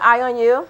Eye on You.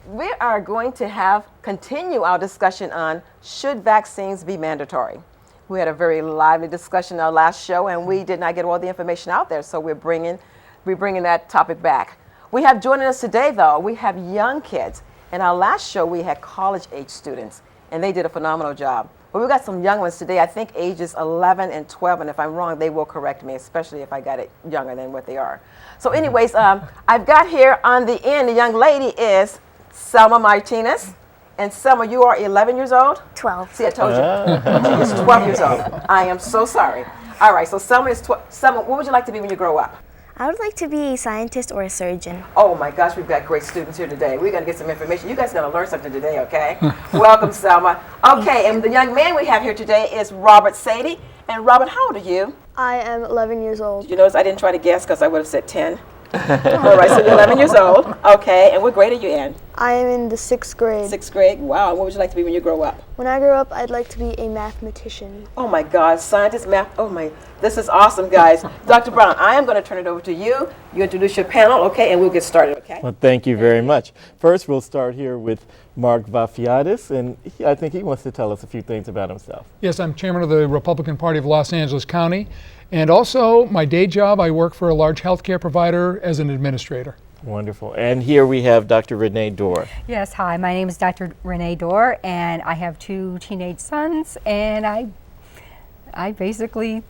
We are going to continue our discussion on should vaccines be mandatory. We had a very lively discussion in our last show, and we did not get all the information out there, so we're bringing that topic back. We have joining us today, though, we have young kids. In our last show, we had college-age students, and they did a phenomenal job. But we've got some young ones today, I think ages 11 and 12, and if I'm wrong, they will correct me, especially if I got it younger than what they are. So anyways, I've got here on the end, the young lady is Selma Martinez. And Selma, you are 11 years old? 12. See, I told you. She is 12 years old. I am so sorry. All right, so Selma is 12. Selma, what would you like to be when you grow up? I would like to be a scientist or a surgeon. Oh my gosh, we've got great students here today. We're going to get some information. You guys are going to learn something today, okay? Welcome, Selma. Okay, and the young man we have here today is Robert Sadie. And Robert, how old are you? I am 11 years old. Did you notice I didn't try to guess because I would have said 10? All right, so you're 11 years old. Okay, and what grade are you in? I am in the 6th grade. 6th grade? Wow, and what would you like to be when you grow up? When I grow up, I'd like to be a mathematician. Oh my God, scientist, math, oh my, this is awesome, guys. Dr. Brown, I am going to turn it over to you. You introduce your panel, okay, and we'll get started, okay? Well, thank you very much. First, we'll start here with Mark Vafiadis, and I think he wants to tell us a few things about himself. Yes, I'm chairman of the Republican Party of Los Angeles County, and also my day job, I work for a large healthcare provider as an administrator. Wonderful. And here we have Dr. Renee Dorr. Yes, hi, my name is Dr. Renee Dorr, and I have 2 teenage sons, and I basically,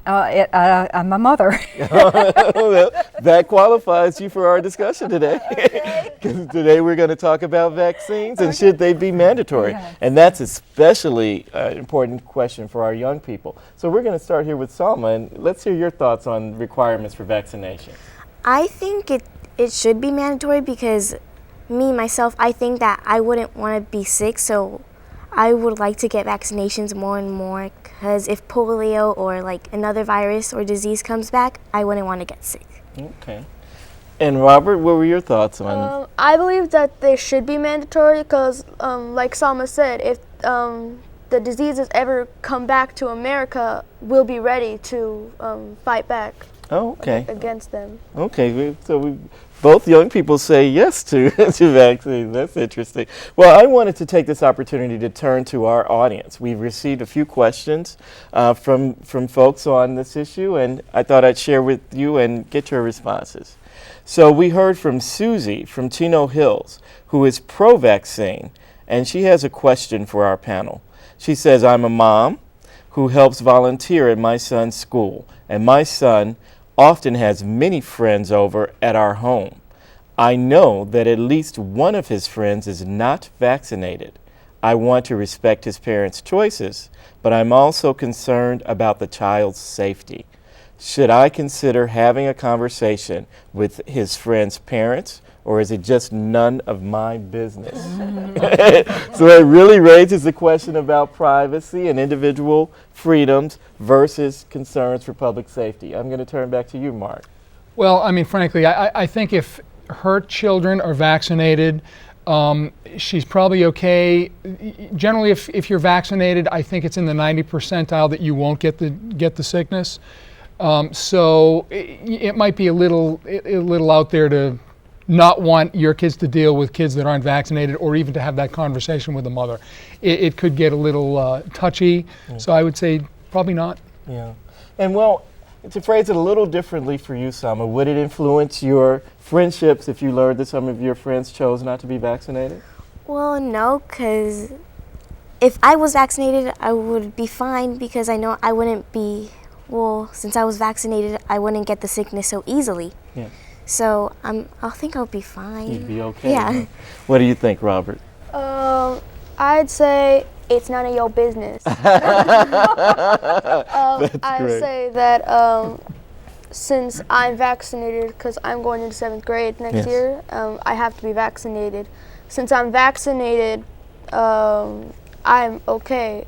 I'm a mother. That qualifies you for our discussion today. Because today we're going to talk about vaccines and should they be mandatory. Yes. And that's especially an important question for our young people. So we're going to start here with Salma, and let's hear your thoughts on requirements for vaccination. I think it should be mandatory because myself, I think that I wouldn't want to be sick, so I would like to get vaccinations more and more because if polio or like another virus or disease comes back, I wouldn't want to get sick. Okay. And Robert, what were your thoughts on? I believe that they should be mandatory because, like Salma said, if the diseases ever come back to America, we'll be ready to fight back against them. Okay, so both young people say yes to vaccines. That's interesting. Well, I wanted to take this opportunity to turn to our audience. We've received a few questions from folks on this issue, and I thought I'd share with you and get your responses. So we heard from Susie from Chino Hills, who is pro-vaccine, and she has a question for our panel. She says, I'm a mom who helps volunteer at my son's school, and my son often has many friends over at our home. I know that at least one of his friends is not vaccinated. I want to respect his parents' choices, but I'm also concerned about the child's safety. Should I consider having a conversation with his friend's parents, or is it just none of my business? So it really raises the question about privacy and individual freedoms versus concerns for public safety. I'm going to turn back to you, Mark. Well, I mean, frankly, I think if her children are vaccinated, she's probably okay. Generally, if you're vaccinated, I think it's in the 90th percentile that you won't get the sickness. So it might be a little out there to not want your kids to deal with kids that aren't vaccinated, or even to have that conversation with the mother. It could get a little touchy. So I would say probably not. Yeah, and well, to phrase it a little differently for you, Selma, would it influence your friendships if you learned that some of your friends chose not to be vaccinated? Well, no, because if I was vaccinated, I would be fine because I know I wouldn't be, since I was vaccinated, I wouldn't get the sickness so easily. Yeah. So I think I'll be fine. You'd be okay. Yeah. Huh? What do you think, Robert? I'd say it's none of your business. I'd say that since I'm vaccinated, because I'm going into 7th grade next year, I have to be vaccinated. Since I'm vaccinated, I'm okay.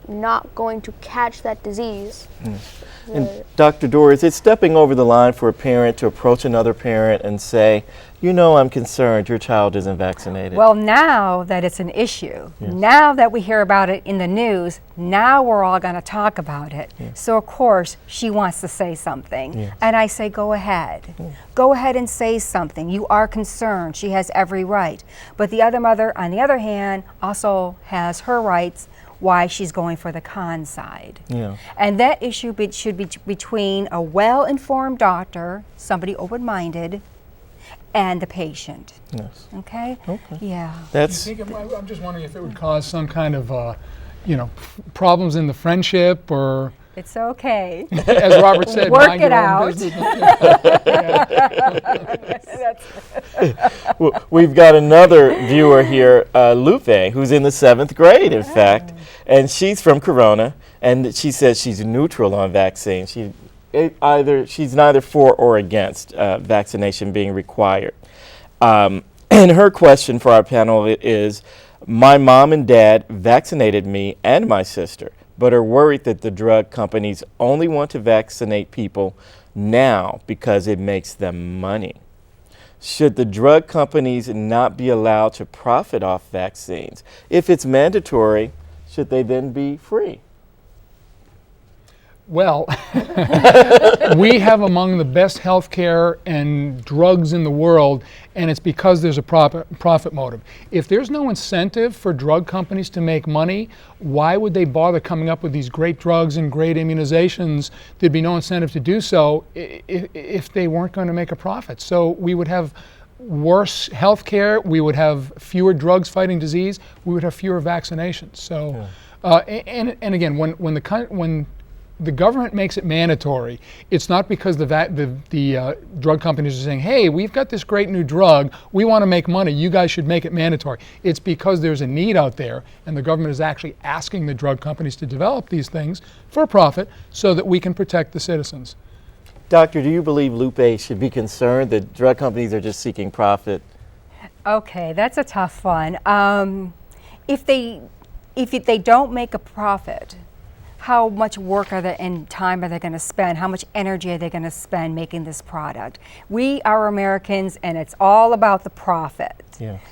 not going to catch that disease. And Dr. Doris, it's stepping over the line for a parent to approach another parent and say, you know, I'm concerned your child isn't vaccinated. Well, now that it's an issue, now that we hear about it in the news, now we're all going to talk about it. So, of course, she wants to say something. And I say, go ahead. Go ahead and say something. You are concerned. She has every right. But the other mother, on the other hand, also has her rights why she's going for the con side. And that issue should be between a well-informed doctor, somebody open-minded, and the patient. Okay? Yeah. That's I'm just wondering if it would cause some kind of, problems in the friendship, or It's okay. as Robert said, Work mind it your own out. business. Well, we've got another viewer here, Lupe, who's in the 7th grade, in fact, and she's from Corona, and she says she's neutral on vaccines. She's neither for or against vaccination being required. And her question for our panel is, my mom and dad vaccinated me and my sister, but are worried that the drug companies only want to vaccinate people now because it makes them money. Should the drug companies not be allowed to profit off vaccines? If it's mandatory, should they then be free? Well, we have among the best healthcare and drugs in the world, and it's because there's a profit motive. If there's no incentive for drug companies to make money, why would they bother coming up with these great drugs and great immunizations? There'd be no incentive to do so if they weren't going to make a profit. So we would have worse healthcare, we would have fewer drugs fighting disease, we would have fewer vaccinations. So, and again, when the government makes it mandatory, it's not because the drug companies are saying, hey, we've got this great new drug, we want to make money, you guys should make it mandatory. It's because there's a need out there, and the government is actually asking the drug companies to develop these things for profit so that we can protect the citizens. Doctor, do you believe Lupe should be concerned that drug companies are just seeking profit? Okay, that's a tough one. If they don't make a profit, how much work and time are they going to spend? How much energy are they going to spend making this product? We are Americans, and it's all about the profit.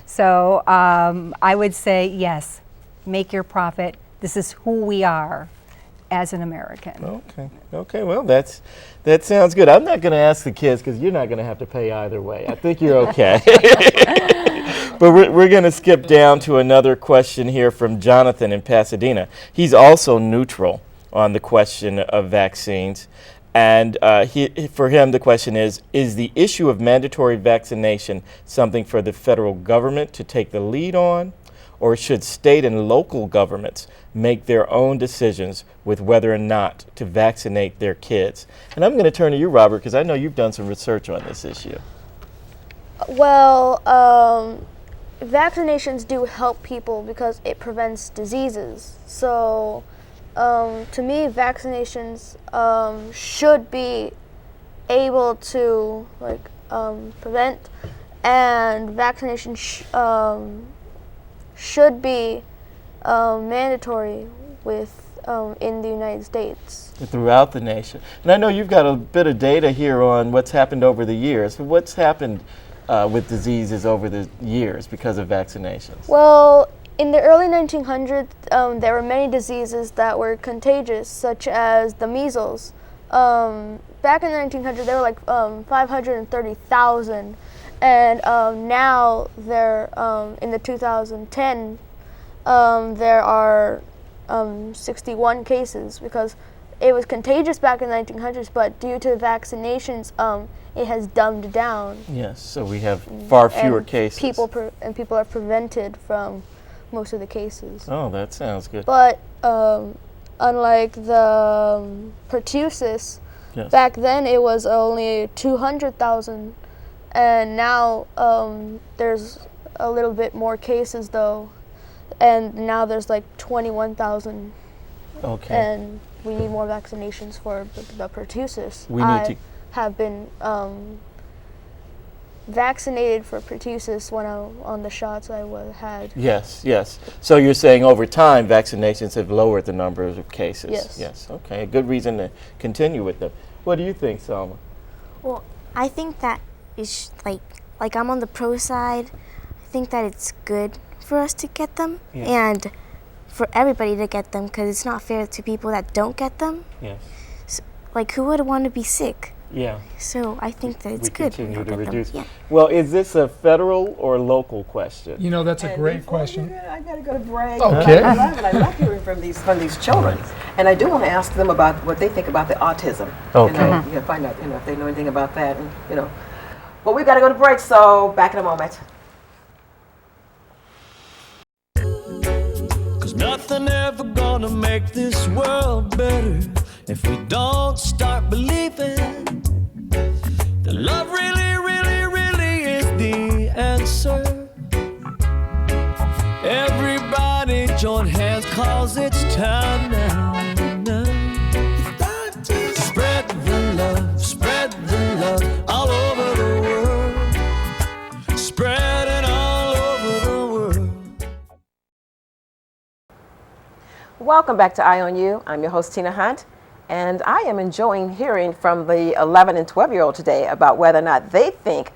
So I would say, yes, make your profit. This is who we are as an American. Okay. Well, that sounds good. I'm not going to ask the kids because you're not going to have to pay either way. I think you're okay. But we're going to skip down to another question here from Jonathan in Pasadena. He's also neutral on the question of vaccines. And for him, the question is the issue of mandatory vaccination something for the federal government to take the lead on? Or should state and local governments make their own decisions with whether or not to vaccinate their kids? And I'm going to turn to you, Robert, because I know you've done some research on this issue. Well, vaccinations do help people because it prevents diseases. So, to me, vaccinations should be able to prevent, and vaccination should be mandatory in the United States. Throughout the nation. And I know you've got a bit of data here on what's happened over the years. What's happened with diseases over the years because of vaccinations? Well, in the early 1900s, there were many diseases that were contagious, such as the measles. Back in the 1900s, there were like 530,000. And now there, in the 2010, there are 61 cases because it was contagious back in the 1900s, but due to vaccinations, it has dumbed down. Yes, so we have far fewer cases. People are prevented from most of the cases. Oh, that sounds good. But unlike the pertussis, back then it was only 200,000. And now there's a little bit more cases though, and now there's like 21,000. Okay. And we need more vaccinations for the pertussis. We need to have been vaccinated for pertussis when on the shots I had. Yes, yes. So you're saying over time, vaccinations have lowered the number of cases? Yes. Yes, okay. A good reason to continue with them. What do you think, Salma? Well, I think that it's like I'm on the pro side. I think that it's good for us to get them and for everybody to get them because it's not fair to people that don't get them. Yes. So, like, who would want to be sick? Yeah. So I think that it's We good. continue we'll to get them. reduce. Yeah. Well, is this a federal or local question? You know, that's a And great before question. I gotta go to break. Okay. I love hearing from these children, and I do want to ask them about what they think about the autism. Okay. You know, find out if they know anything about that, and But we've got to go to break, so back in a moment. 'Cause nothing ever gonna make this world better if we don't start believing that love really, really, really is the answer. Everybody join hands 'cause it's time now. Spread the love all over the world. Spread it all over the world. Welcome back to Eye on You. I'm your host, Tina Hunt, and I am enjoying hearing from the 11 and 12-year-old today about whether or not they think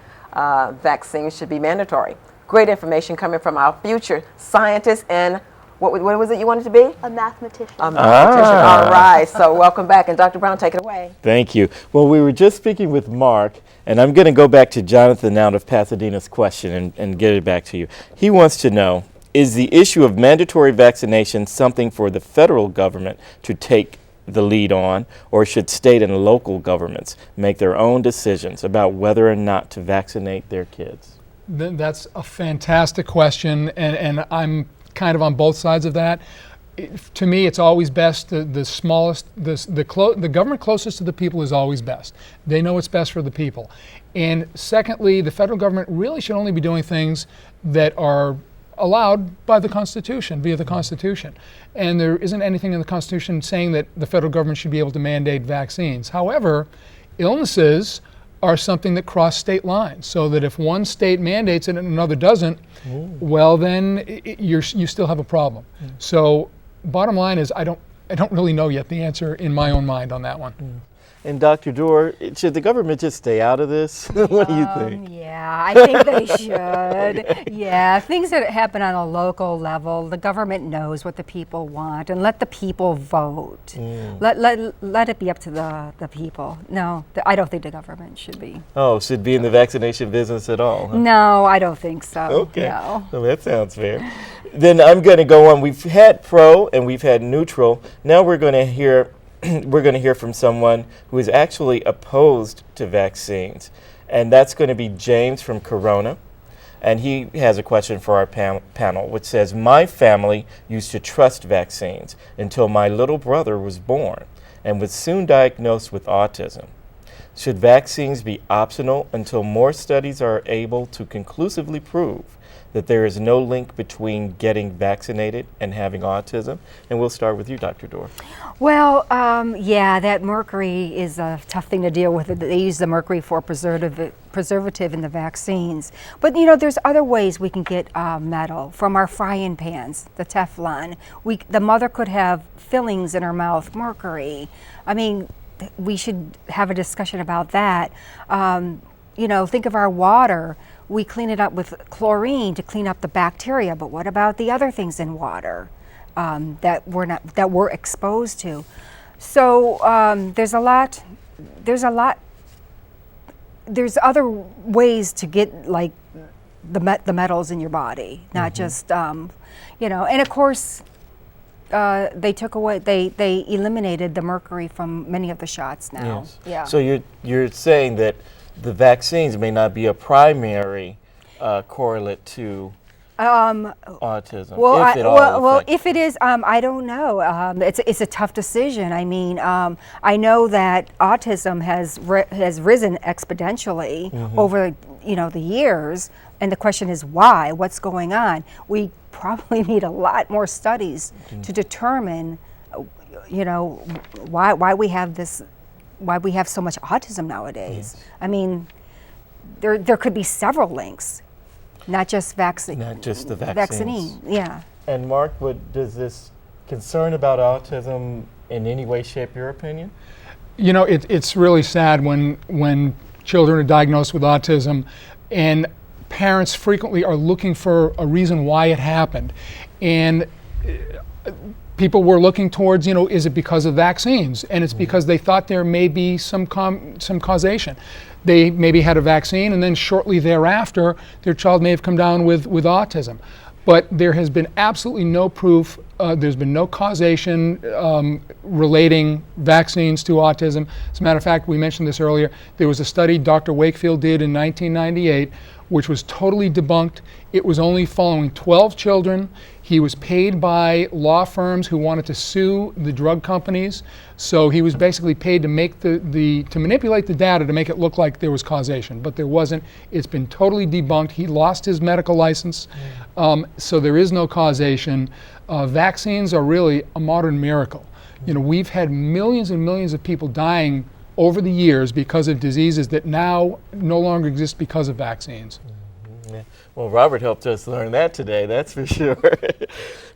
vaccines should be mandatory. Great information coming from our future scientists and what was it you wanted to be? A mathematician. A mathematician. All right. So welcome back, and Dr. Brown, take it away. Thank you. Well, we were just speaking with Mark, and I'm going to go back to Jonathan out of Pasadena's question and get it back to you. He wants to know, is the issue of mandatory vaccination something for the federal government to take the lead on, or should state and local governments make their own decisions about whether or not to vaccinate their kids? That's a fantastic question, and I'm kind of on both sides of that. To me, it's always best the smallest, the government closest to the people is always best. They know what's best for the people. And secondly, the federal government really should only be doing things that are allowed by the Constitution, via the Constitution. And there isn't anything in the Constitution saying that the federal government should be able to mandate vaccines. However, illnesses are something that cross state lines, so that if one state mandates it and another doesn't, well, then you still have a problem. So bottom line is I don't really know yet the answer in my own mind on that one. And Dr. Dorr, should the government just stay out of this? What do you think? Yeah, I think they should. Yeah, things that happen on a local level, the government knows what the people want, and let the people vote. Let it be up to the people. No, I don't think the government should be. Oh, should be in the vaccination business at all? Huh? No, I don't think so. Okay, No. well, that sounds fair. Then I'm going to go on. We've had pro and we've had neutral. Now we're going to hear from someone who is actually opposed to vaccines, and that's going to be James from Corona. And he has a question for our panel, which says, my family used to trust vaccines until my little brother was born and was soon diagnosed with autism. Should vaccines be optional until more studies are able to conclusively prove that there is no link between getting vaccinated and having autism? And we'll start with you, Dr. Dorr. Well, yeah, that mercury is a tough thing to deal with. They use the mercury for preservative in the vaccines. But there's other ways we can get metal from our frying pans, the Teflon. The mother could have fillings in her mouth, mercury. I mean, we should have a discussion about that. Think of our water. We clean it up with chlorine to clean up the bacteria, but what about the other things in water that we're exposed to? So there's other ways to get like the metals in your body, not just and of course they eliminated the mercury from many of the shots now. Yes. Yeah. So you're saying that the vaccines may not be a primary correlate to autism. Well, if it is, I don't know. It's a tough decision. I mean, I know that autism has risen exponentially over the years, and the question is why? What's going on? We probably need a lot more studies to determine, why we have this. Why we have so much autism nowadays. I mean, there could be several links, not just vaccine. Not just the vaccines. Vaccine, yeah. And Mark, does this concern about autism in any way shape your opinion? You know, it's really sad when children are diagnosed with autism, and parents frequently are looking for a reason why it happened. And people were looking towards, is it because of vaccines? And it's because they thought there may be some causation. They maybe had a vaccine, and then shortly thereafter, their child may have come down with autism. But there has been absolutely no proof, there's been no causation relating vaccines to autism. As a matter of fact, we mentioned this earlier, there was a study Dr. Wakefield did in 1998, which was totally debunked. It was only following 12 children. He was paid by law firms who wanted to sue the drug companies. So he was basically paid to make to manipulate the data to make it look like there was causation, but there wasn't. It's been totally debunked. He lost his medical license, so there is no causation. Vaccines are really a modern miracle. We've had millions and millions of people dying over the years because of diseases that now no longer exist because of vaccines. Yeah. Well, Robert helped us learn that today, that's for sure.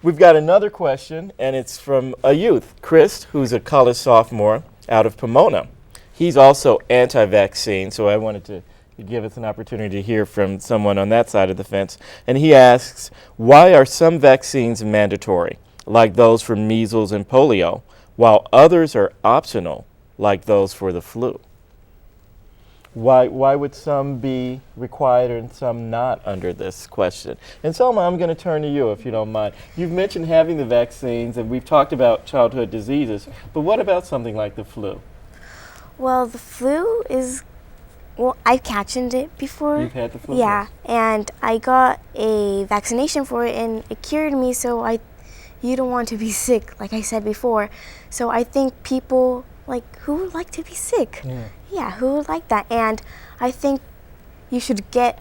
We've got another question, and it's from a youth, Chris, who's a college sophomore out of Pomona. He's also anti-vaccine, so I wanted to give us an opportunity to hear from someone on that side of the fence. And he asks, why are some vaccines mandatory, like those for measles and polio, while others are optional, like those for the flu? Why would some be required and some not under this question? And Selma, I'm going to turn to you if you don't mind. You've mentioned having the vaccines, and we've talked about childhood diseases, but what about something like the flu? Well, the flu is, I've catched it before. You've had the flu? Yeah, and I got a vaccination for it, and it cured me, so you don't want to be sick, like I said before. So I think people, who would like to be sick? Yeah, who would like that? And I think you should get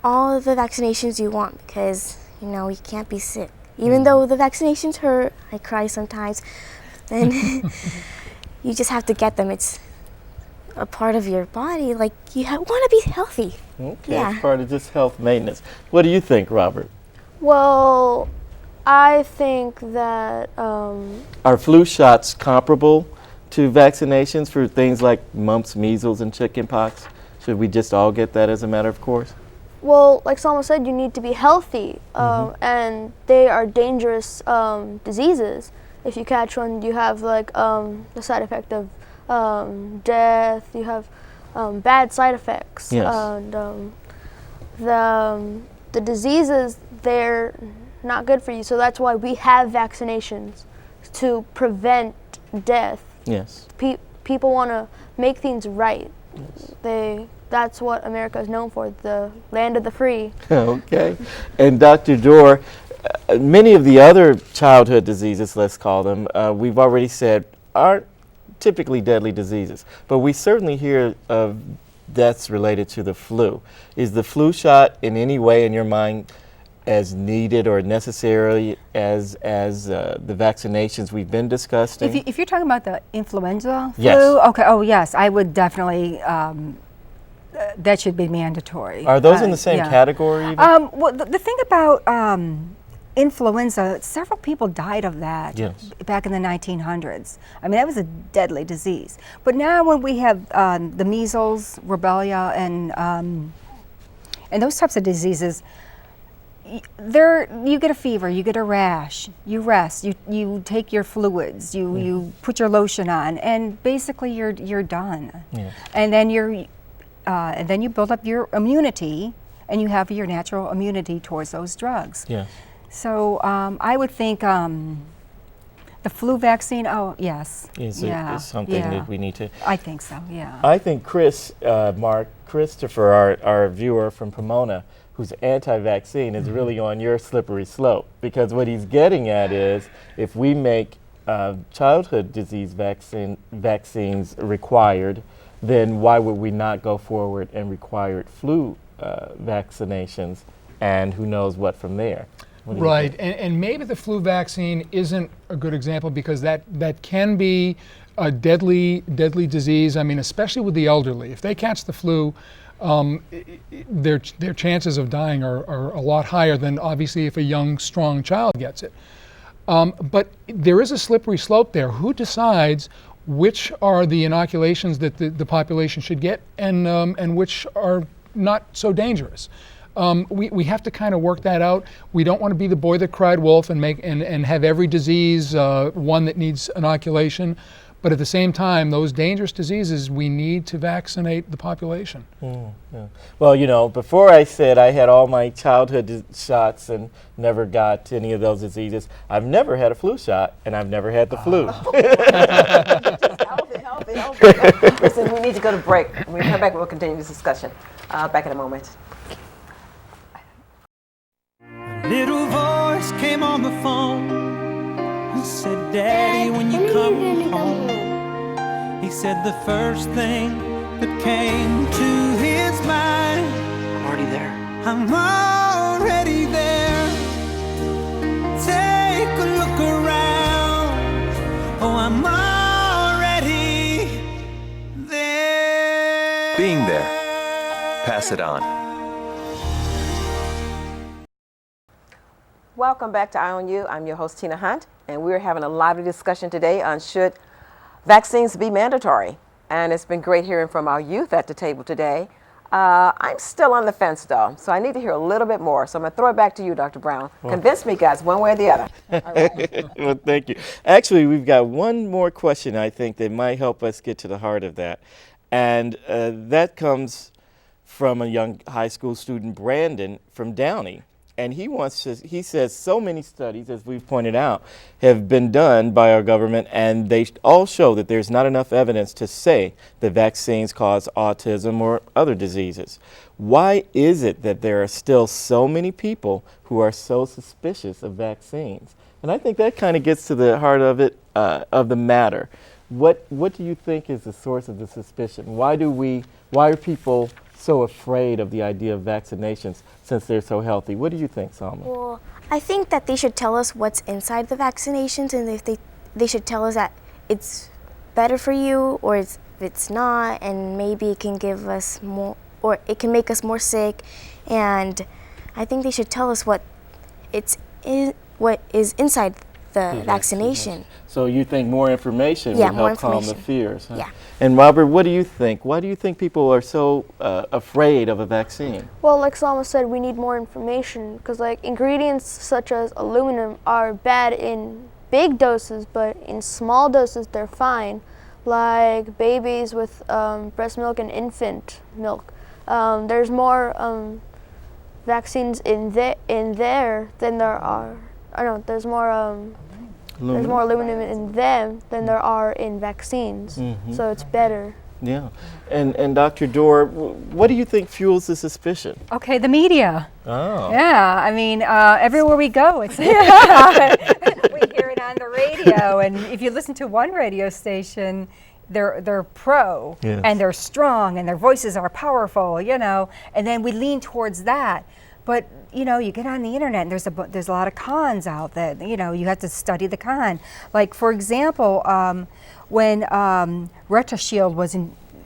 all of the vaccinations you want because, you can't be sick. Even though the vaccinations hurt, I cry sometimes, and you just have to get them. It's a part of your body. You want to be healthy. Okay, Yeah. it's part of just health maintenance. What do you think, Robert? Well, I think that Are flu shots comparable to vaccinations for things like mumps, measles, and chickenpox? Should we just all get that as a matter of course? well, like Salma said, you need to be healthy, and they are dangerous diseases. If you catch one, you have the side effect of death. You have bad side effects. Yes. And the diseases, they're not good for you. So that's why we have vaccinations to prevent death. Yes. People want to make things right. Yes. That's what America is known for, the land of the free. Okay. And Dr. Dorr, many of the other childhood diseases, let's call them, we've already said aren't typically deadly diseases, but we certainly hear of deaths related to the flu. Is the flu shot in any way in your mind as needed or necessary as the vaccinations we've been discussing? If you're talking about the influenza flu, yes. Okay, oh yes, I would definitely, that should be mandatory. Are those in the same category even? Well, the thing about influenza, several people died of that back in the 1900s. I mean, that was a deadly disease. But now when we have the measles, rubella, and those types of diseases, you get a fever, you get a rash, you rest, you take your fluids, you put your lotion on, and basically you're done. Yeah. And then you build up your immunity, and you have your natural immunity towards those drugs. Yeah. So I would think the flu vaccine. Oh yes. Is something that we need to. I think so. Yeah. I think Christopher, our viewer from Pomona, who's anti-vaccine, is really on your slippery slope, because what he's getting at is if we make childhood disease vaccines required, then why would we not go forward and require flu vaccinations, and who knows what from there? Right, and maybe the flu vaccine isn't a good example because that can be a deadly disease. I mean, especially with the elderly. If they catch the flu, their chances of dying are a lot higher than obviously if a young, strong child gets it. But there is a slippery slope there. Who decides which are the inoculations that the population should get and which are not so dangerous? We have to kind of work that out. We don't want to be the boy that cried wolf and have every disease one that needs inoculation. But at the same time, those dangerous diseases, we need to vaccinate the population. Yeah. Well, you know, before I said I had all my childhood shots and never got any of those diseases, I've never had a flu shot, and I've never had the flu. Healthy. Listen, we need to go to break. When we come back, we'll continue this discussion. Back in a moment. Little voice came on the phone. He said, Daddy, when you come home. He said the first thing that came to his mind, I'm already there. I'm already there. Take a look around. Oh, I'm already there. Being there. Pass it on. Welcome back to Eye on You. I'm your host, Tina Hunt, and we're having a lively discussion today on should vaccines be mandatory. And it's been great hearing from our youth at the table today. I'm still on the fence, though, so I need to hear a little bit more. So I'm going to throw it back to you, Dr. Brown. Convince me, guys, one way or the other. All right. Well, thank you. Actually, we've got one more question, I think, that might help us get to the heart of that. And that comes from a young high school student, Brandon, from Downey. And he says so many studies, as we've pointed out, have been done by our government, and they all show that there's not enough evidence to say that vaccines cause autism or other diseases. Why is it that there are still so many people who are so suspicious of vaccines? And I think that kind of gets to the heart of it, of the matter. What do you think is the source of the suspicion? Why are people so afraid of the idea of vaccinations since they're so healthy? What do you think, Salma? Well, I think that they should tell us what's inside the vaccinations, and if they should tell us that it's better for you or it's not, and maybe it can give us more, or it can make us more sick. And I think they should tell us what is inside the vaccination. So you think more information will help calm the fears? Huh? Yeah. And Robert, what do you think? Why do you think people are so afraid of a vaccine? Well, like Salma said, we need more information because like ingredients such as aluminum are bad in big doses, but in small doses they're fine. Like babies with breast milk and infant milk, there's more vaccines in there than there are. I don't know. There's more aluminum in them than there are in vaccines, so it's better. Yeah. And Dr. Dorr, what do you think fuels the suspicion? Okay, the media. Oh. Yeah, I mean, everywhere we go, it's we hear it on the radio, and if you listen to one radio station, they're pro, Yes. and they're strong, and their voices are powerful, you know, and then we lean towards that. But you know, you get on the internet, and there's a lot of cons out there. You know, you have to study the con. Like for example, when RetroShield was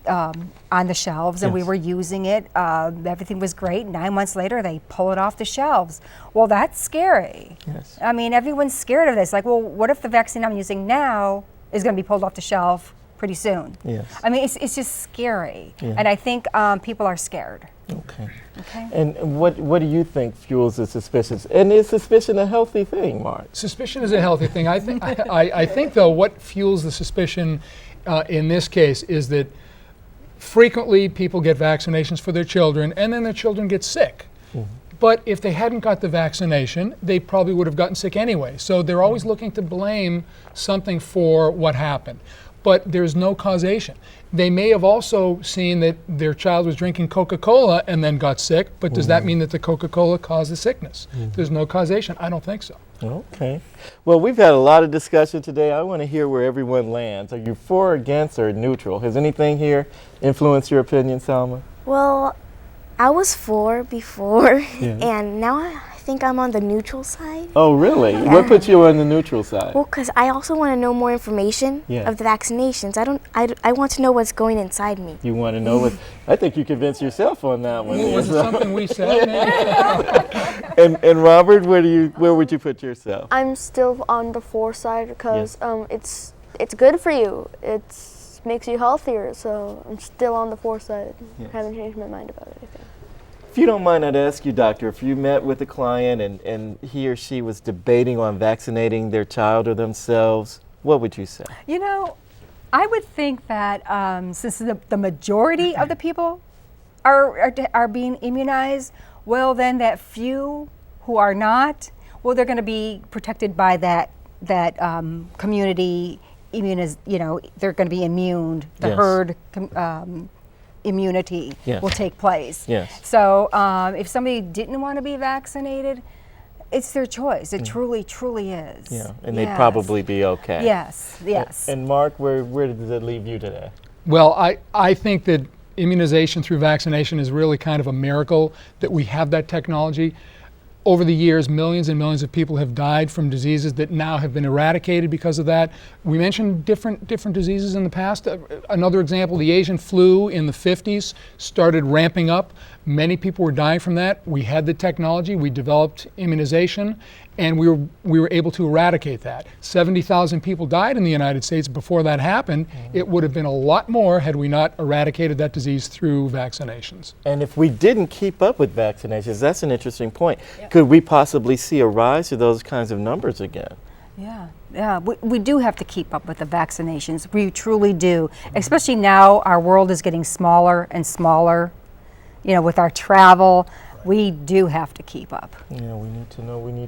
on the shelves and we were using it, everything was great. 9 months later, they pull it off the shelves. Well, that's scary. Yes. I mean, everyone's scared of this. Like, well, what if the vaccine I'm using now is going to be pulled off the shelf pretty soon? Yes. I mean, it's just scary, Yeah. and I think people are scared. Okay. Okay. And what do you think fuels the suspicions? And is suspicion a healthy thing, Mark? Suspicion is a healthy thing. I think, I think though, what fuels the suspicion in this case is that frequently people get vaccinations for their children, and then their children get sick. But if they hadn't got the vaccination, they probably would have gotten sick anyway. So they're always looking to blame something for what happened. But there's no causation. They may have also seen that their child was drinking Coca-Cola and then got sick, but does that mean that the Coca-Cola caused the sickness? There's no causation. I don't think so. Okay. Well, we've had a lot of discussion today. I want to hear where everyone lands. Are you for, against, or neutral? Has anything here influenced your opinion, Salma? Well, I was for before, Yeah. and now I think I'm on the neutral side. Oh, really? Yeah. What put you on the neutral side? Well, because I also want to know more information Yeah. of the vaccinations. I want to know what's going inside me. You want to know what? I think you convinced yourself on that one. Was it something we said? And Robert, where would you put yourself? I'm still on the 4 side because it's good for you. It makes you healthier. So I'm still on the 4 side. Yes. Haven't changed my mind about it. I think. If you don't mind, I'd ask you, doctor, if you met with a client and he or she was debating on vaccinating their child or themselves, what would you say? You know, I would think that since the majority of the people are being immunized, well, then that few who are not, well, they're going to be protected by that community they're going to be immune. The Yes. herd immunity Yes. will take place. Yes. So if somebody didn't want to be vaccinated, it's their choice. It truly, truly is. Yeah, and they'd Yes. probably be okay. Yes, yes. And Mark, where does that leave you today? Well, I think that immunization through vaccination is really kind of a miracle that we have that technology. Over the years, millions and millions of people have died from diseases that now have been eradicated because of that. We mentioned different diseases in the past. Another example, the Asian flu in the 50s started ramping up. Many people were dying from that. We had the technology, we developed immunization, and we were able to eradicate that. 70,000 people died in the United States before that happened. It would have been a lot more had we not eradicated that disease through vaccinations. And if we didn't keep up with vaccinations, that's an interesting point. Could we possibly see a rise to those kinds of numbers again? Yeah, we do have to keep up with the vaccinations. We truly do. Especially now, our world is getting smaller and smaller. You know, with our travel, we do have to keep up. Yeah, we need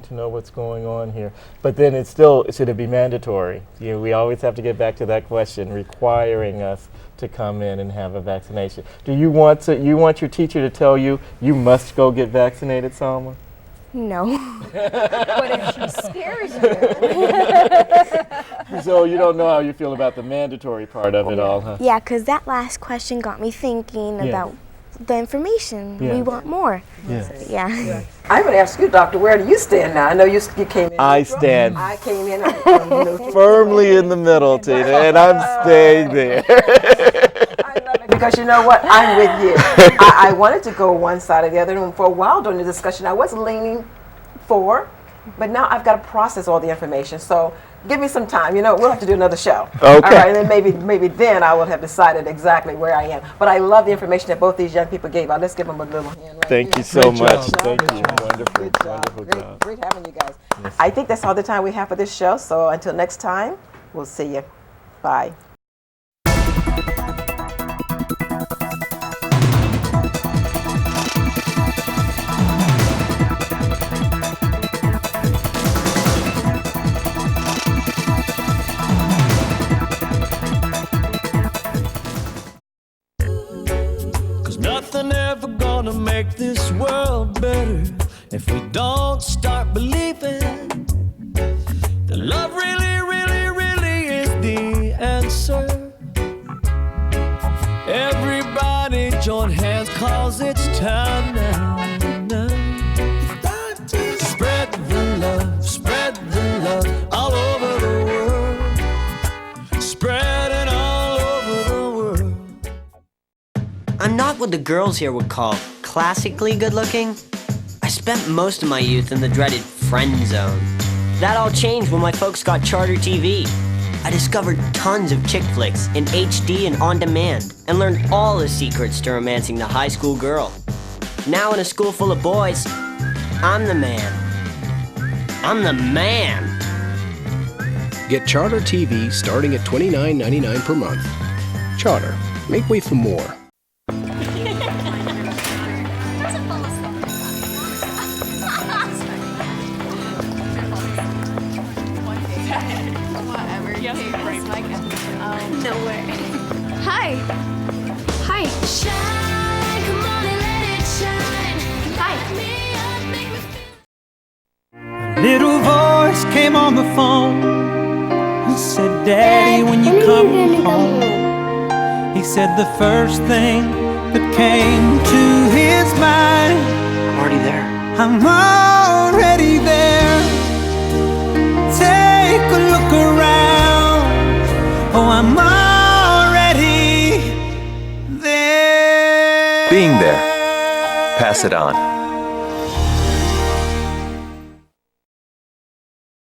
to know what's going on here. But then it's still, should it be mandatory? You know, we always have to get back to that question, requiring us to come in and have a vaccination. Do you want your teacher to tell you, you must go get vaccinated, Salma? No. But if she scares you. So you don't know how you feel about the mandatory part of it all, huh? Yeah, because that last question got me thinking about the information. Yeah. We want more. Yes. Yeah. I'm going to ask you, doctor, where do you stand now? I know you came in. I neutral. stand I came in neutral. firmly in the middle, Tina, and I'm staying there. I love it because you know what? I'm with you. I wanted to go one side or the other, and for a while during the discussion, I was leaning for, but now I've got to process all the information. So give me some time. You know, we'll have to do another show. Okay. All right, and then maybe then I will have decided exactly where I am. But I love the information that both these young people gave out. Let's give them a little hand. Right Thank here. you so Great much. job. Thank you. Good job. Wonderful, Good job. wonderful job. Great having you guys. I think that's all the time we have for this show. So until next time, we'll see you. Bye. Nothing ever gonna make this world better if we don't start believing that love really, really, really is the answer. Everybody join hands, 'cause it's time now. Spread the love all over the world. Spread it all over the world. I'm not what the girls here would call classically good looking. I spent most of my youth in the dreaded friend zone. That all changed when my folks got Charter TV. I discovered tons of chick flicks in HD and on demand, and learned all the secrets to romancing the high school girl. Now in a school full of boys, I'm the man. I'm the man. Get Charter TV starting at $29.99 per month. Charter, make way for more. No way. Hi. Hi. Shine, come on and let it shine. Hi. Little voice came on the phone and said, Daddy, when you come home. He said the first thing that came to his mind, I'm already there. I'm on already there. Take a look around. Oh, I'm already there. Being there. Pass it on.